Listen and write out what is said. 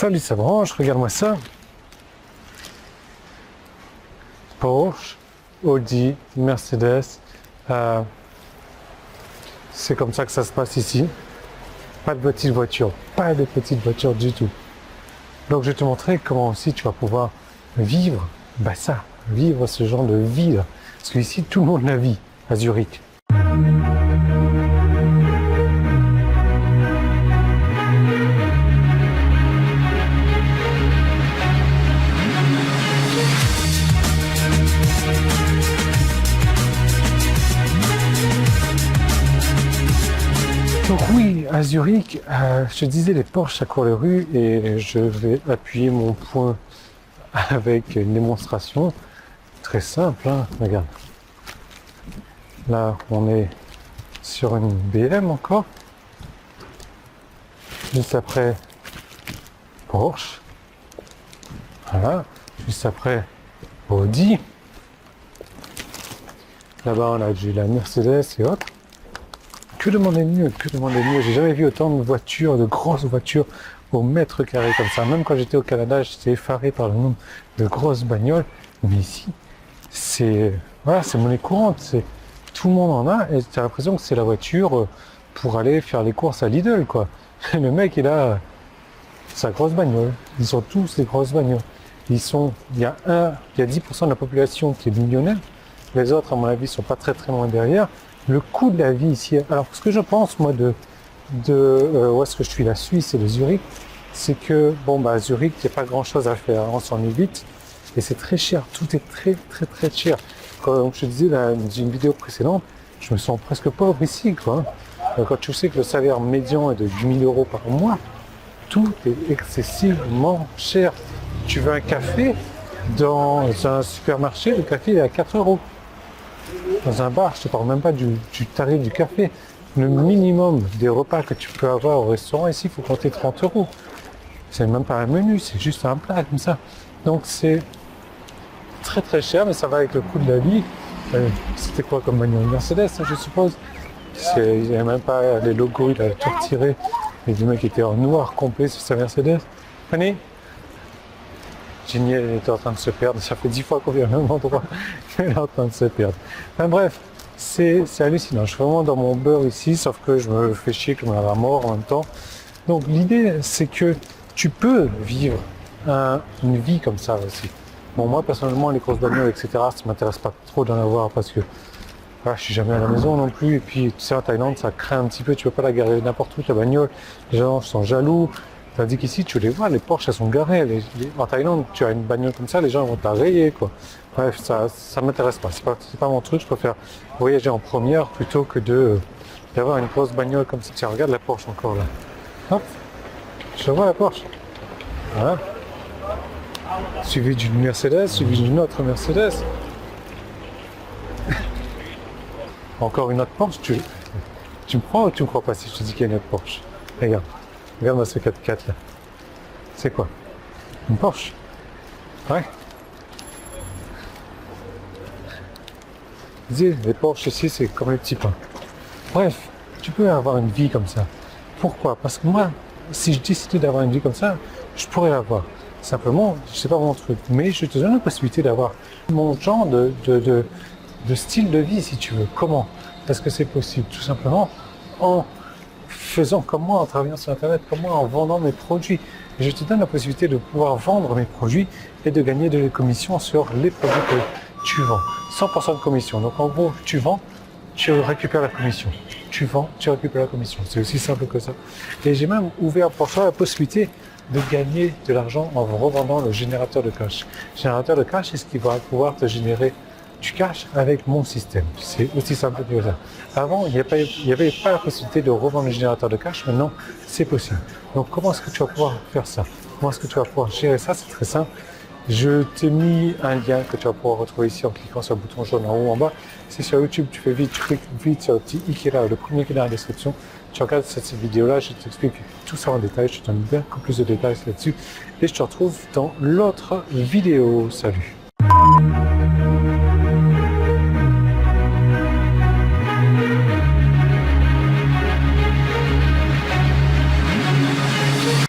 Salut, ça branche, regarde-moi ça. Porsche, Audi, Mercedes. C'est comme ça que ça se passe ici. Pas de petites voitures, pas de petites voitures du tout. Donc je vais te montrer comment aussi tu vas pouvoir vivre, vivre ce genre de vie là. Parce qu'ici tout le monde la vit à Zurich. Donc oui, à Zurich, je te disais les Porsche ça court les rues et je vais appuyer mon poing avec une démonstration très simple, hein. Regarde. Là, on est sur une BM encore. Juste après, Porsche. Voilà. Juste après, Audi. Là-bas, on a du la Mercedes et autres. Que demander de mieux, que demander de mieux. J'ai jamais vu autant de voitures, de grosses voitures au mètre carré comme ça. Même quand j'étais au Canada, j'étais effaré par le nombre de grosses bagnoles. Mais ici, c'est monnaie courante. Tout le monde en a et tu as l'impression que c'est la voiture pour aller faire les courses à Lidl, quoi. Le mec, il a sa grosse bagnole. Ils sont tous des grosses bagnoles. Il y a 10% de la population qui est millionnaire. Les autres, à mon avis, sont pas très loin derrière. Le coût de la vie ici, alors ce que je pense moi de où est-ce que je suis, la Suisse et de Zurich, c'est que à Zurich il n'y a pas grand chose à faire, on s'ennuie vite et c'est très cher, tout est très cher. Comme je te disais dans une vidéo précédente, je me sens presque pauvre ici, quoi. Quand tu sais que le salaire médian est de 8 000 € par mois, tout est excessivement cher. Tu veux un café dans un supermarché, le café est à 4 €. Dans un bar, je te parle même pas du tarif du café. Le minimum des repas que tu peux avoir au restaurant ici, il faut compter 30 €. C'est même pas un menu, c'est juste un plat comme ça. Donc c'est très cher, mais ça va avec le coût de la vie. C'était quoi comme bagnole? Mercedes, je suppose. Il n'y a même pas les logos, il a tout retiré. Et le mec était en noir complet sur sa Mercedes. Prenez. Jenny est en train de se perdre, ça fait 10 fois qu'on vient au même endroit, elle est en train de se perdre. Enfin bref, c'est hallucinant, je suis vraiment dans mon beurre ici, sauf que je me fais chier comme un mort en même temps. Donc l'idée, c'est que tu peux vivre une vie comme ça aussi. Bon, moi personnellement, les grosses bagnoles, etc., ça m'intéresse pas trop d'en avoir parce que je suis jamais à la maison non plus. Et puis, tu sais, en Thaïlande, ça craint un petit peu, tu peux pas la garer n'importe où, ta bagnole. Les gens sont jaloux. Tandis qu'ici, tu les vois, les Porsche, elles sont garées. En Thaïlande, tu as une bagnole comme ça, les gens vont te la rayer, quoi. Bref, ça m'intéresse pas. C'est pas mon truc. Je préfère voyager en première plutôt que d'avoir une grosse bagnole comme ça. Tiens, regarde la Porsche encore là. Hop, je vois la Porsche. Voilà. Suivi d'une Mercedes, suivi d'une autre Mercedes. Encore une autre Porsche. Tu me crois ou tu me crois pas si je te dis qu'il y a une autre Porsche? Regarde. Regarde-moi ce 4x4 là. C'est quoi? Une Porsche? Ouais. Dis, les Porsche ici, c'est comme les petits pains. Bref, tu peux avoir une vie comme ça. Pourquoi? Parce que moi, si je décidais d'avoir une vie comme ça, je pourrais l'avoir. Simplement, je sais pas mon truc, mais je te donne la possibilité d'avoir mon genre de style de vie, si tu veux. Comment est-ce que c'est possible? Tout simplement en faisant comme moi, en travaillant sur Internet, comme moi, en vendant mes produits. Et je te donne la possibilité de pouvoir vendre mes produits et de gagner de la commission sur les produits que tu vends. 100% de commission. Donc en gros, tu vends, tu récupères la commission. Tu vends, tu récupères la commission. C'est aussi simple que ça. Et j'ai même ouvert pour toi la possibilité de gagner de l'argent en revendant le générateur de cash. Le générateur de cash, c'est ce qui va pouvoir te générer du cash avec mon système. C'est aussi simple que ça. Avant, il n'y avait pas la possibilité de revendre le générateur de cash. Maintenant, c'est possible. Donc, comment est-ce que tu vas pouvoir faire ça? Comment est-ce que tu vas pouvoir gérer ça? C'est très simple. Je t'ai mis un lien que tu vas pouvoir retrouver ici en cliquant sur le bouton jaune en haut en bas. C'est sur YouTube, tu cliques vite sur le petit i qui est là, le premier qui est dans la description. Tu regardes cette vidéo-là, je t'explique tout ça en détail. Je te donne beaucoup plus de détails là-dessus. Et je te retrouve dans l'autre vidéo. Salut!